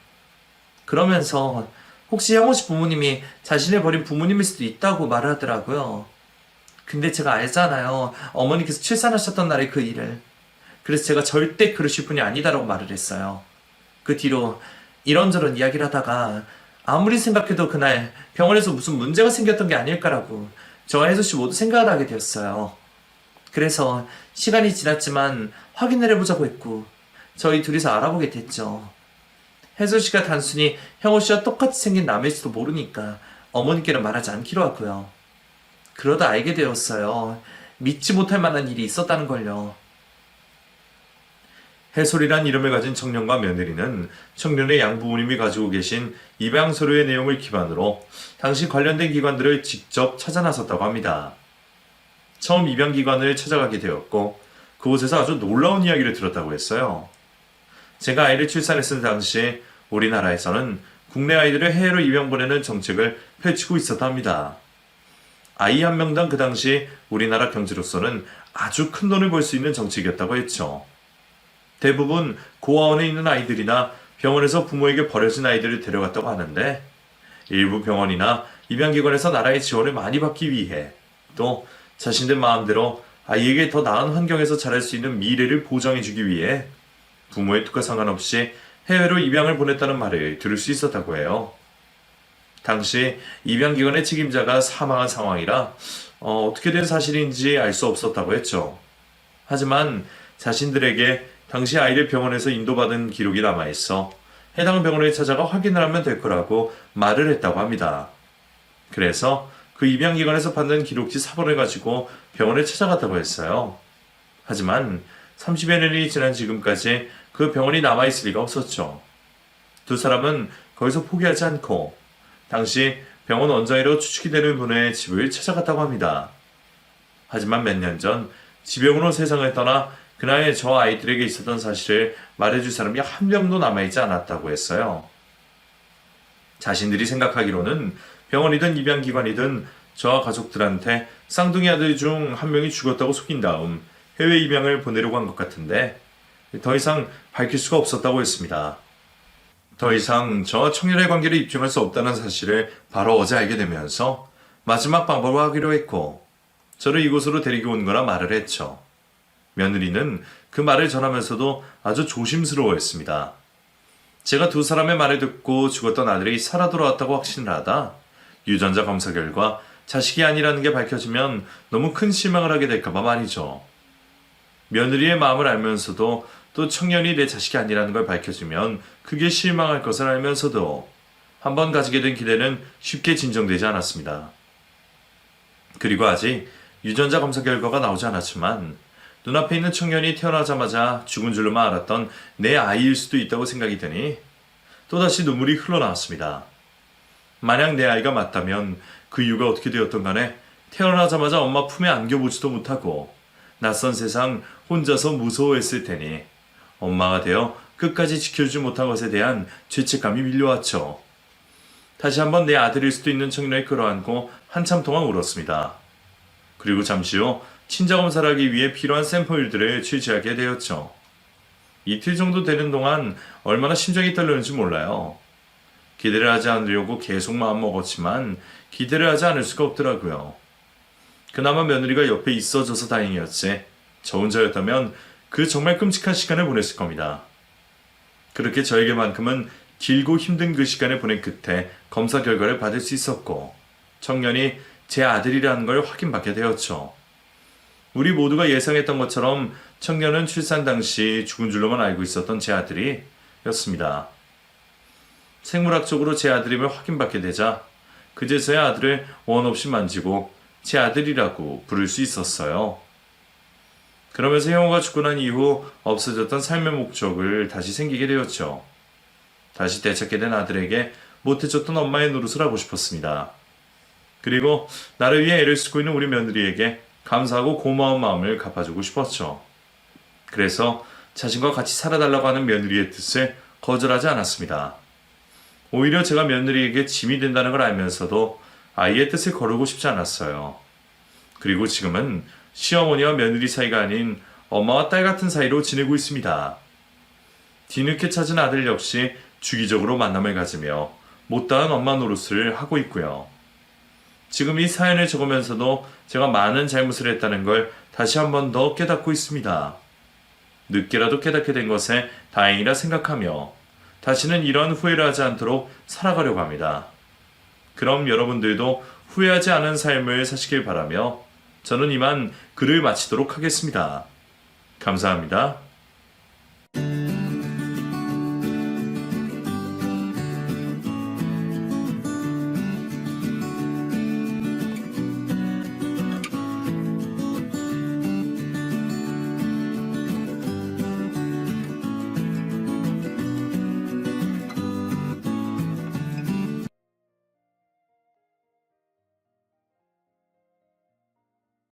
그러면서 혹시 형호 씨 부모님이 자신을 버린 부모님일 수도 있다고 말을 하더라고요. 근데 제가 알잖아요. 어머니께서 출산하셨던 날의 그 일을. 그래서 제가 절대 그러실 분이 아니다라고 말을 했어요. 그 뒤로 이런저런 이야기를 하다가 아무리 생각해도 그날 병원에서 무슨 문제가 생겼던 게 아닐까라고 저와 혜수 씨 모두 생각을 하게 되었어요. 그래서 시간이 지났지만 확인을 해보자고 했고 저희 둘이서 알아보게 됐죠. 혜수 씨가 단순히 형호 씨와 똑같이 생긴 남일지도 모르니까 어머니께는 말하지 않기로 하고요. 그러다 알게 되었어요. 믿지 못할 만한 일이 있었다는 걸요. 해솔이란 이름을 가진 청년과 며느리는 청년의 양부모님이 가지고 계신 입양 서류의 내용을 기반으로 당시 관련된 기관들을 직접 찾아 나섰다고 합니다. 처음 입양기관을 찾아가게 되었고 그곳에서 아주 놀라운 이야기를 들었다고 했어요. 제가 아이를 출산했을 당시 우리나라에서는 국내 아이들을 해외로 입양 보내는 정책을 펼치고 있었다 합니다. 아이 한 명당 그 당시 우리나라 경제로서는 아주 큰 돈을 벌 수 있는 정책이었다고 했죠. 대부분 고아원에 있는 아이들이나 병원에서 부모에게 버려진 아이들을 데려갔다고 하는데 일부 병원이나 입양기관에서 나라의 지원을 많이 받기 위해 또 자신들 마음대로 아이에게 더 나은 환경에서 자랄 수 있는 미래를 보장해주기 위해 부모의 뜻과 상관없이 해외로 입양을 보냈다는 말을 들을 수 있었다고 해요. 당시 입양기관의 책임자가 사망한 상황이라 어떻게 된 사실인지 알 수 없었다고 했죠. 하지만 자신들에게 당시 아이를 병원에서 인도받은 기록이 남아있어 해당 병원에 찾아가 확인을 하면 될 거라고 말을 했다고 합니다. 그래서 그 입양기관에서 받는 기록지 사본을 가지고 병원에 찾아갔다고 했어요. 하지만 30여 년이 지난 지금까지 그 병원이 남아있을 리가 없었죠. 두 사람은 거기서 포기하지 않고 당시 병원 원장으로 추측이 되는 분의 집을 찾아갔다고 합니다. 하지만 몇 년 전 지병으로 세상을 떠나 그날 저 아이들에게 있었던 사실을 말해줄 사람이 한 명도 남아있지 않았다고 했어요. 자신들이 생각하기로는 병원이든 입양기관이든 저와 가족들한테 쌍둥이 아들 중 한 명이 죽었다고 속인 다음 해외 입양을 보내려고 한 것 같은데 더 이상 밝힐 수가 없었다고 했습니다. 더 이상 저와 청년의 관계를 입증할 수 없다는 사실을 바로 어제 알게 되면서 마지막 방법을 하기로 했고 저를 이곳으로 데리고 온 거라 말을 했죠. 며느리는 그 말을 전하면서도 아주 조심스러워했습니다. 제가 두 사람의 말을 듣고 죽었던 아들이 살아 돌아왔다고 확신을 하다 유전자 검사 결과 자식이 아니라는 게 밝혀지면 너무 큰 실망을 하게 될까봐 말이죠. 며느리의 마음을 알면서도 또 청년이 내 자식이 아니라는 걸 밝혀주면 그게 실망할 것을 알면서도 한번 가지게 된 기대는 쉽게 진정되지 않았습니다. 그리고 아직 유전자 검사 결과가 나오지 않았지만 눈앞에 있는 청년이 태어나자마자 죽은 줄로만 알았던 내 아이일 수도 있다고 생각이 드니 또다시 눈물이 흘러나왔습니다. 만약 내 아이가 맞다면 그 이유가 어떻게 되었던 간에 태어나자마자 엄마 품에 안겨보지도 못하고 낯선 세상 혼자서 무서워했을 테니 엄마가 되어 끝까지 지켜주지 못한 것에 대한 죄책감이 밀려왔죠. 다시 한번 내 아들일 수도 있는 청년을 끌어안고 한참 동안 울었습니다. 그리고 잠시 후 친자검사를 하기 위해 필요한 샘플들을 취재하게 되었죠. 이틀 정도 되는 동안 얼마나 심장이 떨렸는지 몰라요. 기대를 하지 않으려고 계속 마음먹었지만 기대를 하지 않을 수가 없더라고요. 그나마 며느리가 옆에 있어줘서 다행이었지 저 혼자였다면 그 정말 끔찍한 시간을 보냈을 겁니다. 그렇게 저에게만큼은 길고 힘든 그 시간을 보낸 끝에 검사 결과를 받을 수 있었고 청년이 제 아들이라는 걸 확인받게 되었죠. 우리 모두가 예상했던 것처럼 청년은 출산 당시 죽은 줄로만 알고 있었던 제 아들이었습니다. 생물학적으로 제 아들임을 확인받게 되자 그제서야 아들을 원 없이 만지고 제 아들이라고 부를 수 있었어요. 그러면서 형호가 죽고 난 이후 없어졌던 삶의 목적을 다시 생기게 되었죠. 다시 되찾게 된 아들에게 못해줬던 엄마의 노릇을 하고 싶었습니다. 그리고 나를 위해 애를 쓰고 있는 우리 며느리에게 감사하고 고마운 마음을 갚아주고 싶었죠. 그래서 자신과 같이 살아달라고 하는 며느리의 뜻을 거절하지 않았습니다. 오히려 제가 며느리에게 짐이 된다는 걸 알면서도 아이의 뜻을 거르고 싶지 않았어요. 그리고 지금은 시어머니와 며느리 사이가 아닌 엄마와 딸 같은 사이로 지내고 있습니다. 뒤늦게 찾은 아들 역시 주기적으로 만남을 가지며 못다한 엄마 노릇을 하고 있고요. 지금 이 사연을 적으면서도 제가 많은 잘못을 했다는 걸 다시 한 번 더 깨닫고 있습니다. 늦게라도 깨닫게 된 것에 다행이라 생각하며 다시는 이런 후회를 하지 않도록 살아가려고 합니다. 그럼 여러분들도 후회하지 않은 삶을 사시길 바라며 저는 이만 글을 마치도록 하겠습니다. 감사합니다.